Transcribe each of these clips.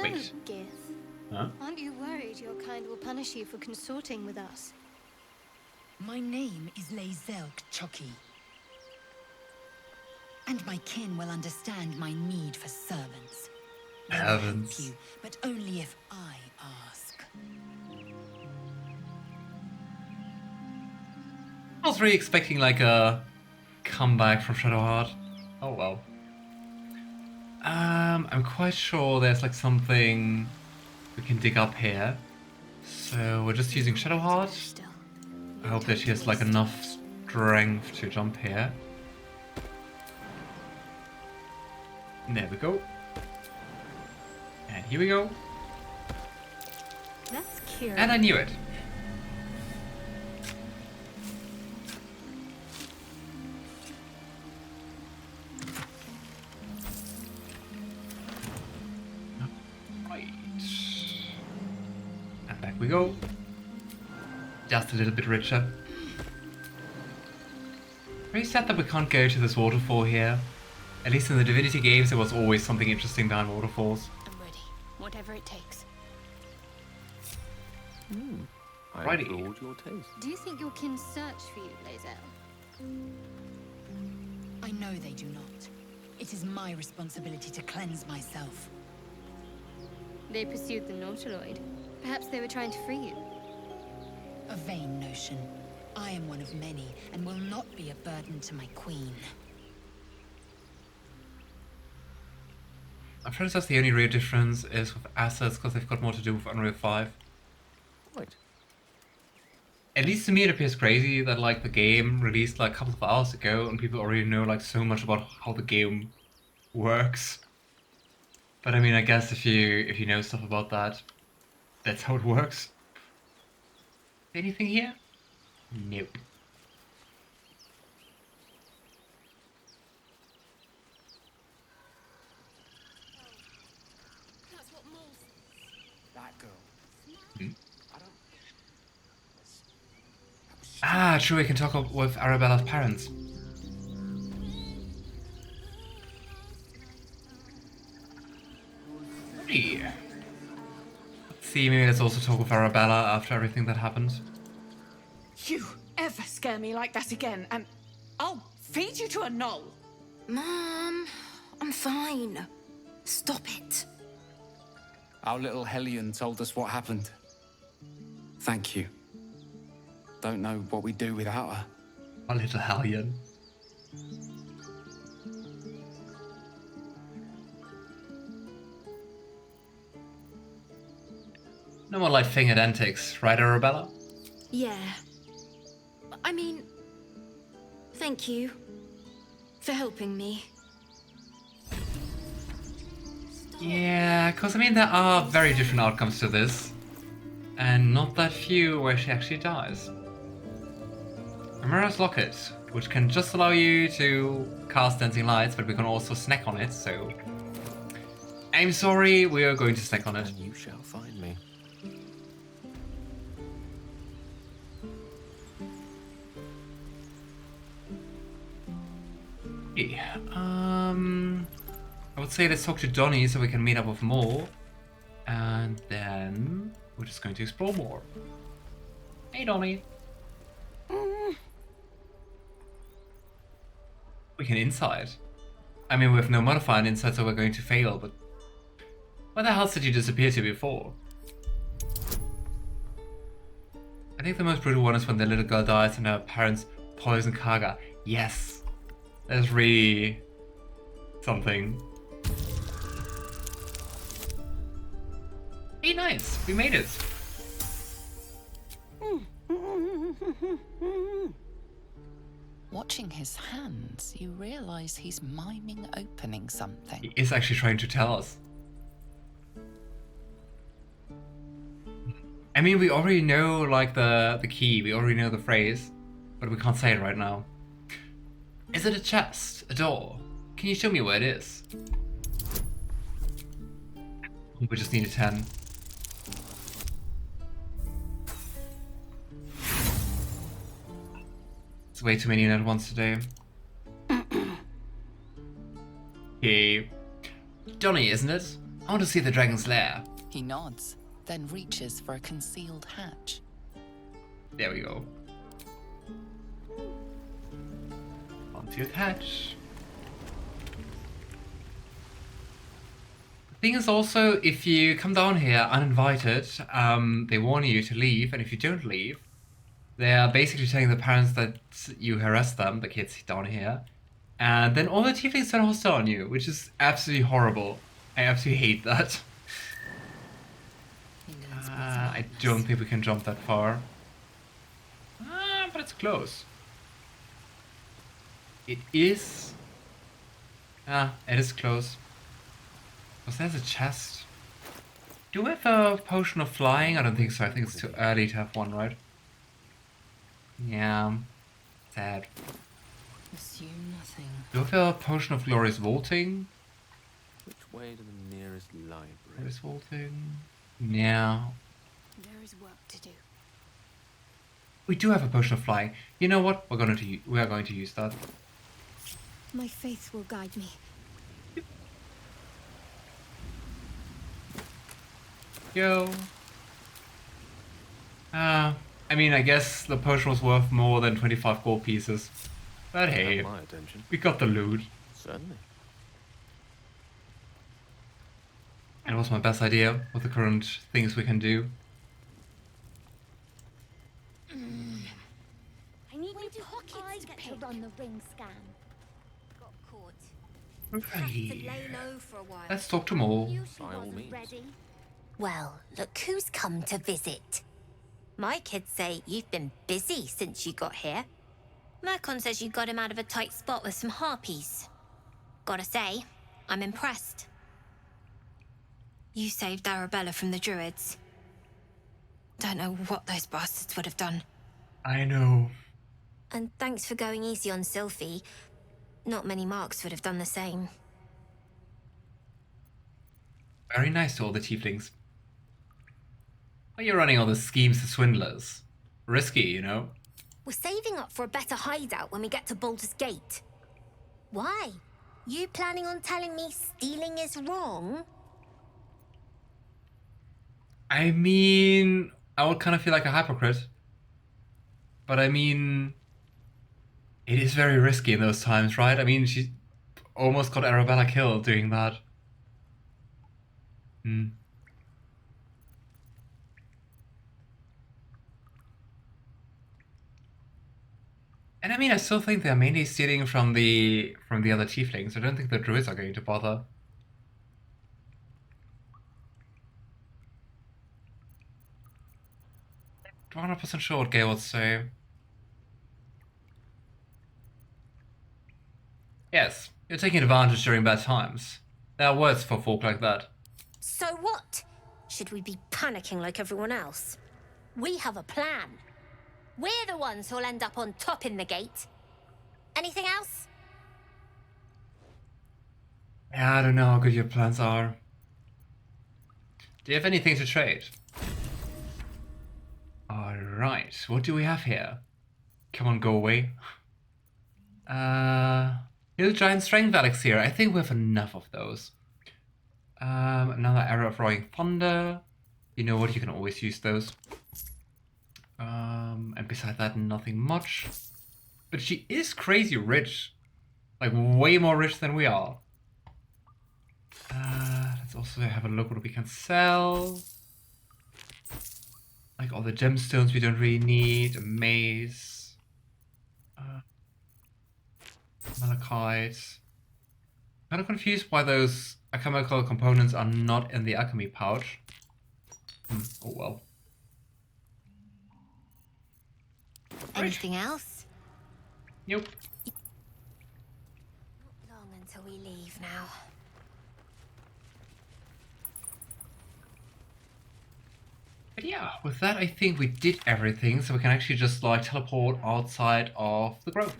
So, Wait. Gith, Huh? aren't you worried your kind will punish you for consorting with us? My name is Lae'zel K'Choki. And my kin will understand my need for servants. They will help Heavens. you, but only if I ask. I was really expecting like a comeback from Shadowheart. Oh well. I'm quite sure there's like something we can dig up here. So we're just using Shadowheart. Still. I hope that she has like enough strength to jump here. There we go. And here we go. That's curious. And I knew it. Right. And back we go. Just a little bit richer. Very sad that we can't go to this waterfall here. At least in the Divinity games, there was always something interesting behind waterfalls. I'm ready. Whatever it takes. I Righty. applaud your taste. Do you think your kin search for you, Lae'zel? I know they do not. It is my responsibility to cleanse myself. They pursued the Nautiloid. Perhaps they were trying to free you. A vain notion. I am one of many, and will not be a burden to my queen. I'm sure that's the only real difference is with assets because they've got more to do with Unreal 5. Right. At least to me it appears crazy that like the game released like a couple of hours ago and people already know like so much about how the game works. But I mean, I guess if you know stuff about that, that's how it works. Anything here? Nope. That girl. Ah, true, we can talk with Arabella's parents. Hey. Let's see, maybe let's also talk with Arabella after everything that happened. You ever scare me like that again, and I'll feed you to a knoll. Mom, I'm fine. Stop it. Our little Hellion told us what happened. Thank you. Don't know what we'd do without her. A little hellion. No more like fingered antics, right, Arabella? Yeah. I mean, thank you for helping me. Yeah, because I mean, there are very different outcomes to this. And not that few where she actually dies. Amara's Locket, which can just allow you to cast Dancing Lights, but we can also snack on it, so... I'm sorry, we are going to snack on it. And you shall find me. Yeah, I would say let's talk to Donnie so we can meet up with more. And then we're just going to explore more. Hey, Donnie. We can inside. I mean, we have no modifier on inside, so we're going to fail, but... Where the hell did you disappear to before? I think the most brutal one is when the little girl dies and her parents poison Kaga. Yes. That's really... something. Hey, nice! We made it! Watching his hands, you realize he's miming opening something. He is actually trying to tell us. I mean, we already know, like, the key. We already know the phrase. But we can't say it right now. Is it a chest? A door? Can you show me where it is? We just need a 10. It's way too many at once today. Hey. Donnie, isn't it? I want to see the dragon's lair. He nods, then reaches for a concealed hatch. There we go. Onto the hatch. The thing is also, if you come down here uninvited, they warn you to leave, and if you don't leave, they are basically telling the parents that you harass them, the kids down here, and then all the tieflings turn hostile on you, which is absolutely horrible. I absolutely hate that. I don't think we can jump that far. But it's close. It is... it is close. Was there's a chest? Do we have a potion of flying? I don't think so. I think it's too early to have one, right? Yeah. Sad. Assume nothing. Do we have a potion of glorious vaulting? Which way to the nearest library? Glorious vaulting? Yeah. There is work to do. We do have a potion of flying. You know what? We are going to use that. My faith will guide me. Yo. I mean, I guess the potion was worth more than 25 gold pieces. But hey, Got my attention. we got the loot. Certainly. And it was my best idea with the current things we can do. I need you to get to run the ring scan. Got caught. Right. Lay low for a while. Let's talk to Mole. You she By all wasn't means. ready. Well, look who's come to visit. My kids say you've been busy since you got here. Mercon says you got him out of a tight spot with some harpies. Gotta say, I'm impressed. You saved Arabella from the druids. Don't know what those bastards would have done. I know. And thanks for going easy on Sylphie. Not many marks would have done the same. Very nice to all the tieflings. Why are you running all the schemes to swindlers? Risky, you know? We're saving up for a better hideout when we get to Baldur's Gate. Why? You planning on telling me stealing is wrong? I mean, I would kind of feel like a hypocrite. But I mean, it is very risky in those times, right? I mean, she almost got Arabella killed doing that. And I mean, I still think they're mainly stealing from the other tieflings. I don't think the druids are going to bother. I'm 100% sure what Gale would say. Yes, you're taking advantage during bad times. There are words for folk like that. So what? Should we be panicking like everyone else? We have a plan. We're the ones who'll end up on top in the gate. Anything else? Yeah, I don't know how good your plans are. Do you have anything to trade? Alright, what do we have here? Come on, go away. Hill Giant Strength Elixir. I think we have enough of those. Another Arrow of Roaring Thunder. You know what, you can always use those. And beside that, nothing much. But she is crazy rich. Like, way more rich than we are. Let's also have a look what we can sell. Like all the gemstones we don't really need. A maze. Malachite. Kind of confused why those alchemical components are not in the alchemy pouch. Oh well. Anything else? Nope. Not long until we leave now. But yeah, with that I think we did everything, so we can actually just like teleport outside of the grove.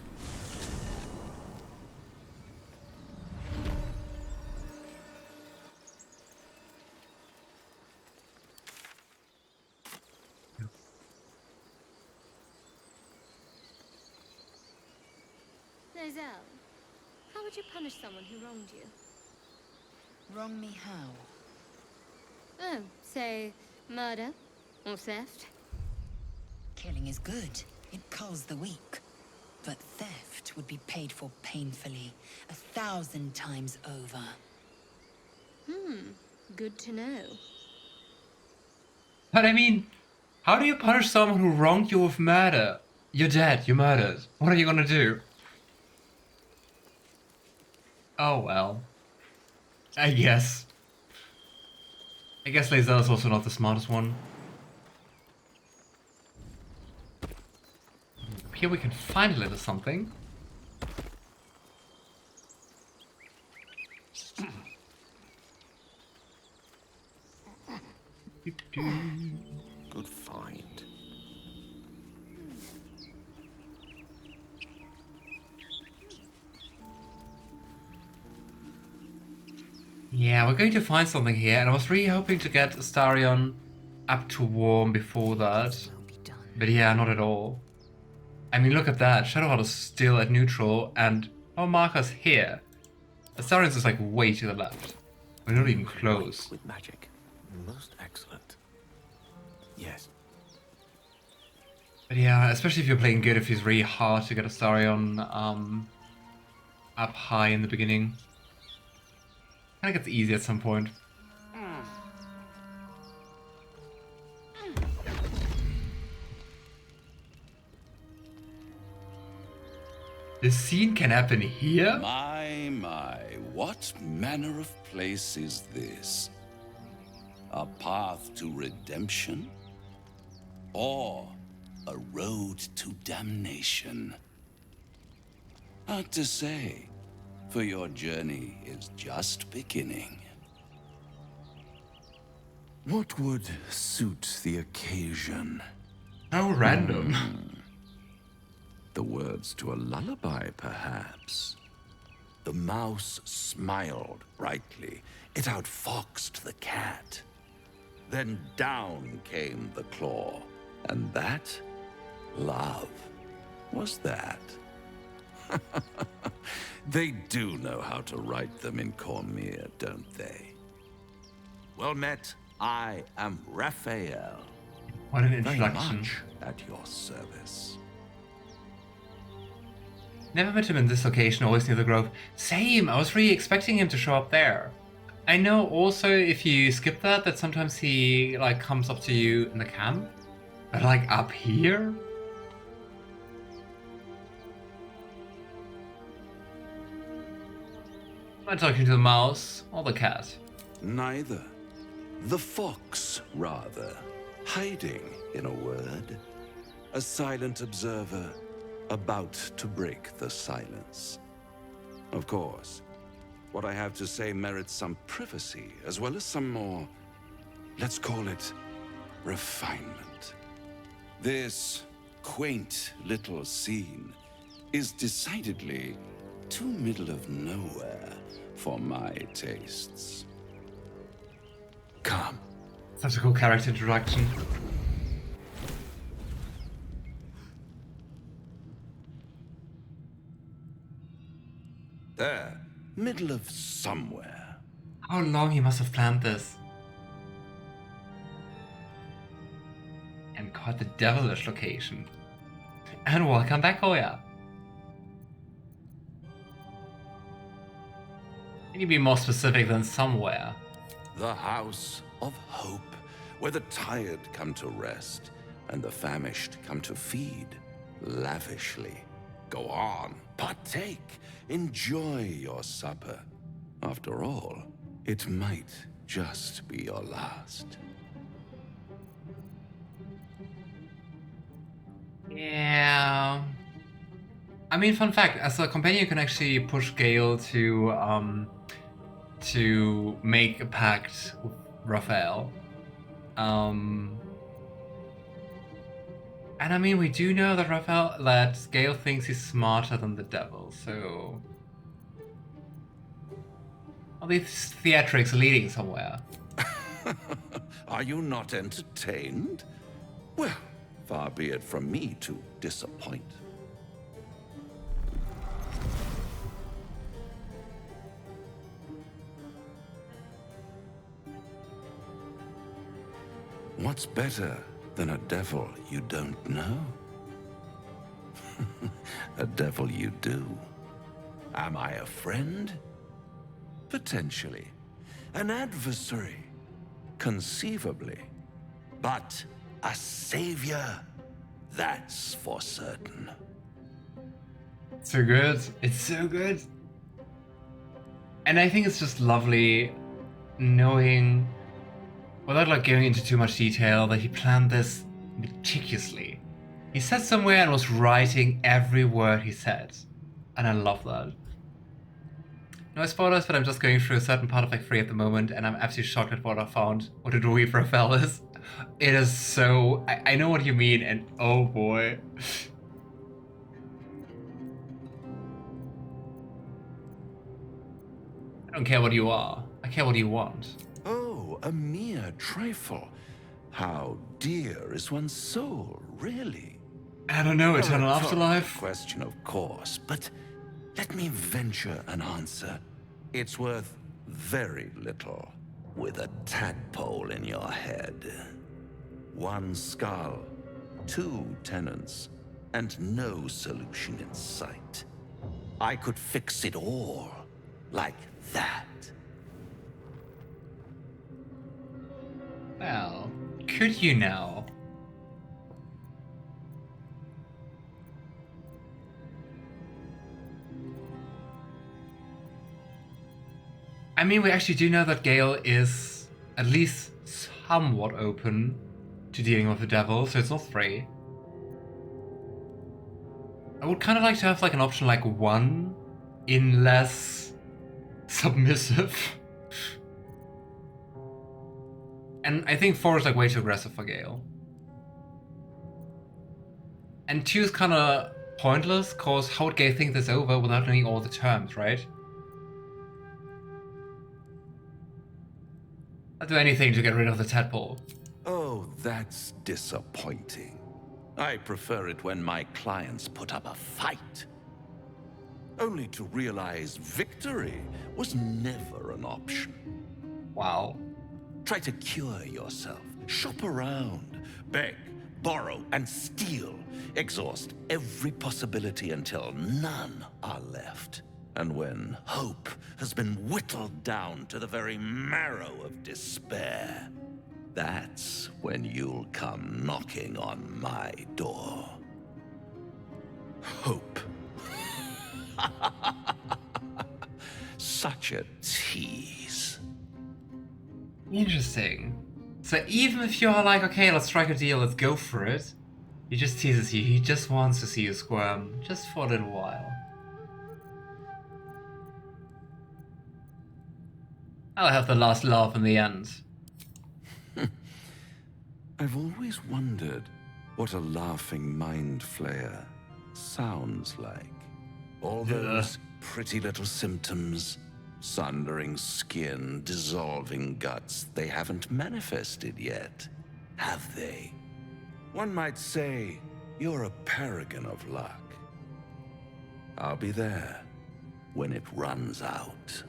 Nozelle, how would you punish someone who wronged you? Wrong me how? Oh, say murder or theft? Killing is good. It culls the weak. But theft would be paid for painfully, 1,000 times over. Good to know. But I mean, how do you punish someone who wronged you with murder? You're dead, you're murdered. What are you gonna do? Oh well. I guess. I guess Lae'zel is also not the smartest one. Up here we can find a little something. Good find. Yeah, we're going to find something here, and I was really hoping to get Astarion up to warm before that. But yeah, not at all. I mean, look at that. Shadowheart is still at neutral, and our marker's here. Astarion's is like way to the left. We're not even close. With magic. Most excellent. Yes. But yeah, especially if you're playing good, if it's really hard to get Astarion up high in the beginning. I think it's easy at some point. This scene can happen here? My, what manner of place is this? A path to redemption? Or a road to damnation? Hard to say, for your journey is just beginning. What would suit the occasion? How random. The words to a lullaby, perhaps. The mouse smiled brightly. It outfoxed the cat. Then down came the claw. And that? Love. Was that? They do know how to write them in Cormyr, don't they? Well met. I am Raphael. What an Very introduction. much at your service. Never met him in this location, always near the grove. Same, I was really expecting him to show up there. I know also if you skip that sometimes he like comes up to you in the camp. But like up here? Am I talking to the mouse or the cat? Neither. The fox, rather. Hiding, in a word. A silent observer, about to break the silence. Of course, what I have to say merits some privacy, as well as some more, let's call it, refinement. This quaint little scene is decidedly too middle of nowhere for my tastes. Come. Such a cool character introduction. There, middle of somewhere. How long he must have planned this. And quite the devilish location. And welcome back, Hoya. Can you be more specific than somewhere? The House of Hope, where the tired come to rest and the famished come to feed lavishly. Go on, partake, enjoy your supper. After all, it might just be your last. Yeah. I mean, fun fact, as a companion you can actually push Gale to make a pact with Raphael. And I mean, we do know that Gale thinks he's smarter than the devil, so all these theatrics are leading somewhere. Are you not entertained? Well, far be it from me to disappoint. What's better than a devil you don't know? A devil you do. Am I a friend? Potentially. An adversary? Conceivably. But a savior? That's for certain. So good. It's so good. And I think it's just lovely knowing, without like going into too much detail, that he planned this meticulously. He sat somewhere and was writing every word he said. And I love that. No spoilers, but I'm just going through a certain part of Act 3 at the moment, and I'm absolutely shocked at what I found, what the drawing of Raphael is. It is so... I know what you mean, and oh boy. I don't care what you are. I care what you want. Oh, a mere trifle. How dear is one's soul, really? I don't know, eternal A rhetorical afterlife? question, of course, but let me venture an answer. It's worth very little with a tadpole in your head. One skull, 2 tenants, and no solution in sight. I could fix it all, like that. Well, could you now? I mean, we actually do know that Gale is at least somewhat open to dealing with the devil, so it's not free. I would kind of like to have like an option like 1 in less submissive. And I think 4 is like way too aggressive for Gale. And 2 is kind of pointless, cause how would Gale think this over without knowing all the terms, right? I'll do anything to get rid of the tadpole. Oh, that's disappointing. I prefer it when my clients put up a fight. Only to realize victory was never an option. Wow. Try to cure yourself. Shop around. Beg, borrow, and steal. Exhaust every possibility until none are left. And when hope has been whittled down to the very marrow of despair, that's when you'll come knocking on my door. Hope. Such a tease. Interesting. So even if you're like, okay, let's strike a deal, let's go for it, he just teases you. He just wants to see you squirm, just for a little while. I'll have the last laugh in the end. I've always wondered what a laughing Mindflayer sounds like. All those pretty little symptoms, sundering skin, dissolving guts, they haven't manifested yet, have they? One might say you're a paragon of luck. I'll be there when it runs out.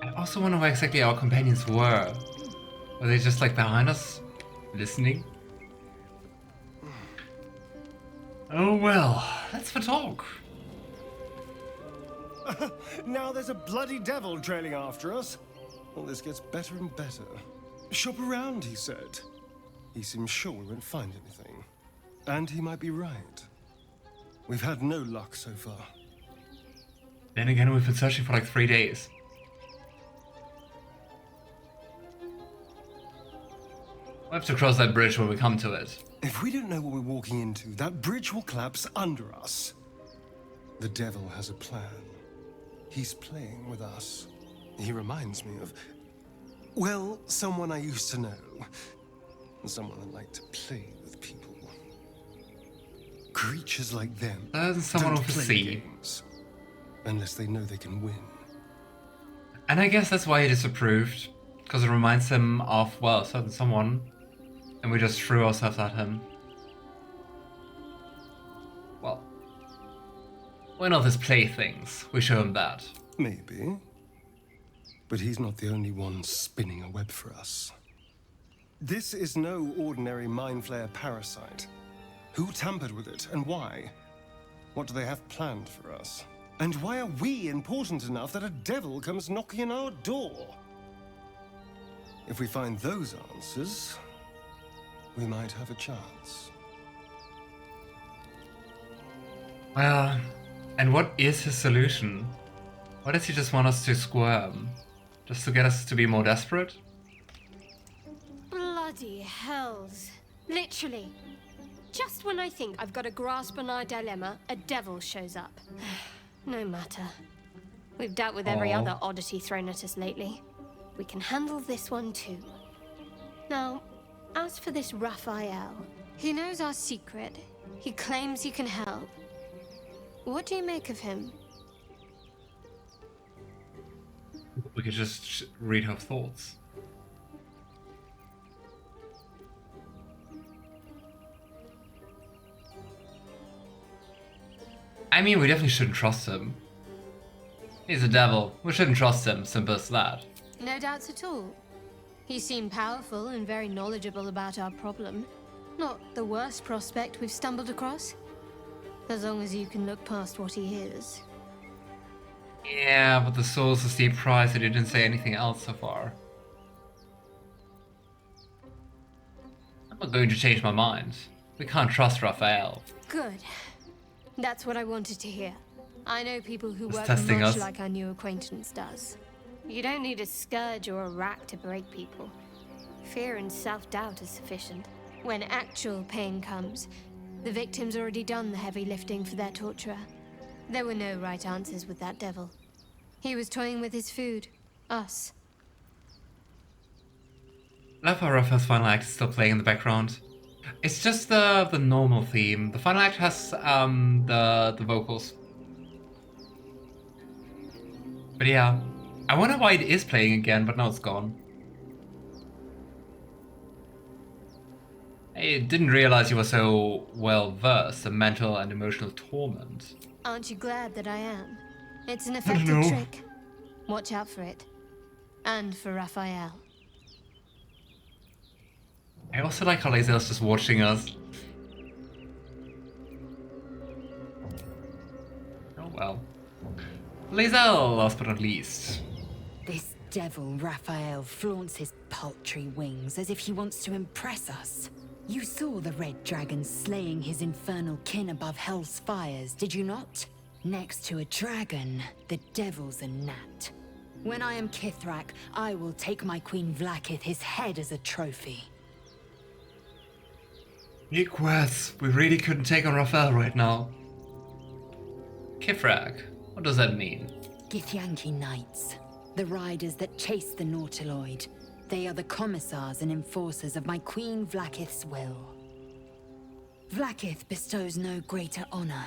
I also wonder where exactly our companions were. Were they just like behind us, listening? Oh well, let's for talk. Now there's a bloody devil trailing after us. Well, this gets better and better. Shop around, he said. He seems sure we won't find anything. And he might be right. We've had no luck so far. Then again, we've been searching for like 3 days. We'll have to cross that bridge when we come to it. If we don't know what we're walking into, that bridge will collapse under us. The devil has a plan. He's playing with us. He reminds me of, well, someone I used to know. Someone that liked to play with people. Creatures like them someone don't with a play C. games unless they know they can win. And I guess that's why he disapproved. Because it reminds him of, well, a certain someone. And we just threw ourselves at him. Well, we're not his playthings. We show him that. Maybe. But he's not the only one spinning a web for us. This is no ordinary Mindflayer parasite. Who tampered with it, and why? What do they have planned for us? And why are we important enough that a devil comes knocking on our door? If we find those answers, we might have a chance. Well, and what is his solution? Why does he just want us to squirm? Just to get us to be more desperate? Bloody hells. Literally. Just when I think I've got a grasp on our dilemma, a devil shows up. No matter. We've dealt with every other oddity thrown at us lately. We can handle this one too. Now, as for this Raphael, he knows our secret. He claims he can help. What do you make of him? We could just read her thoughts. I mean, we definitely shouldn't trust him. He's a devil. We shouldn't trust him, simple as that. No doubts at all. He seemed powerful and very knowledgeable about our problem. Not the worst prospect we've stumbled across. As long as you can look past what he is. Yeah, but the soul's a steep price and he didn't say anything else so far. I'm not going to change my mind. We can't trust Raphael. Good. That's what I wanted to hear. I know people who Just work testing much us. like our new acquaintance does. You don't need a scourge or a rack to break people. Fear and self-doubt is sufficient. When actual pain comes, the victim's already done the heavy lifting for their torturer. There were no right answers with that devil. He was toying with his food. Us. Love how Raphael's final act is still playing in the background. It's just the normal theme. The final act has the vocals. But yeah, I wonder why it is playing again, but now it's gone. I didn't realize you were so well versed in mental and emotional torment. Aren't you glad that I am? It's an effective trick. Watch out for it. And for Raphael. I also like how Lae'zel's just watching us. Oh well. Lae'zel, last but not least. This devil Raphael flaunts his paltry wings as if he wants to impress us. You saw the red dragon slaying his infernal kin above hell's fires, did you not? Next to a dragon, the devil's a gnat. When I am Kithrak, I will take my Queen Vlaakith his head as a trophy. Big words. We really couldn't take on Raphael right now. Kithrak, what does that mean? Githyanki Knights, the riders that chase the Nautiloid. They are the commissars and enforcers of my Queen Vlaakith's will. Vlaakith bestows no greater honor.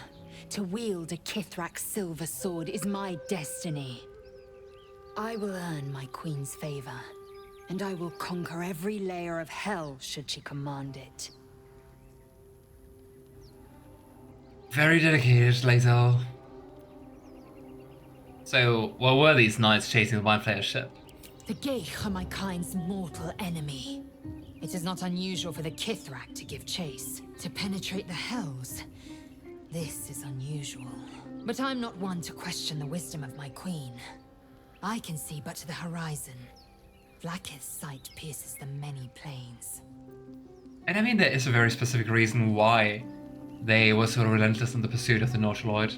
To wield a Kithrak silver sword is my destiny. I will earn my queen's favor, and I will conquer every layer of hell should she command it. Very dedicated, Lae'zel. So, what were these knights chasing the Mindflayer ship? The Gate are my kind's mortal enemy. It is not unusual for the Kithrak to give chase, to penetrate the hells. This is unusual. But I'm not one to question the wisdom of my queen. I can see but to the horizon. Vlaakith's sight pierces the many planes. And I mean, there is a very specific reason why they were so relentless in the pursuit of the Nautiloid.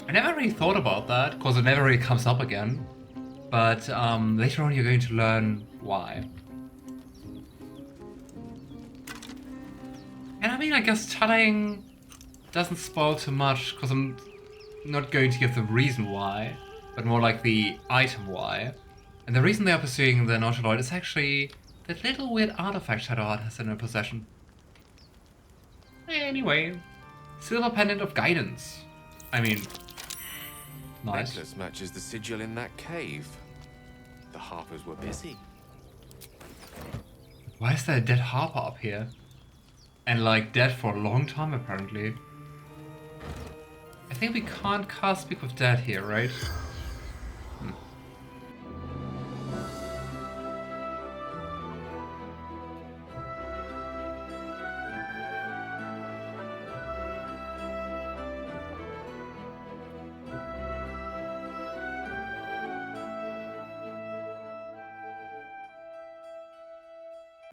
I never really thought about that, because it never really comes up again. But later on you're going to learn why. And I mean, I guess telling doesn't spoil too much, because I'm not going to give the reason why, but more like the item why. And the reason they are pursuing the Nautiloid is actually that little weird artifact Shadowheart has in her possession. Anyway, silver pendant of guidance. I mean, nice. Necklace matches the sigil in that cave. The harpers were busy. Why is there a dead harper up here? And like dead for a long time apparently. I think we can't cast Speak with Dead here, right?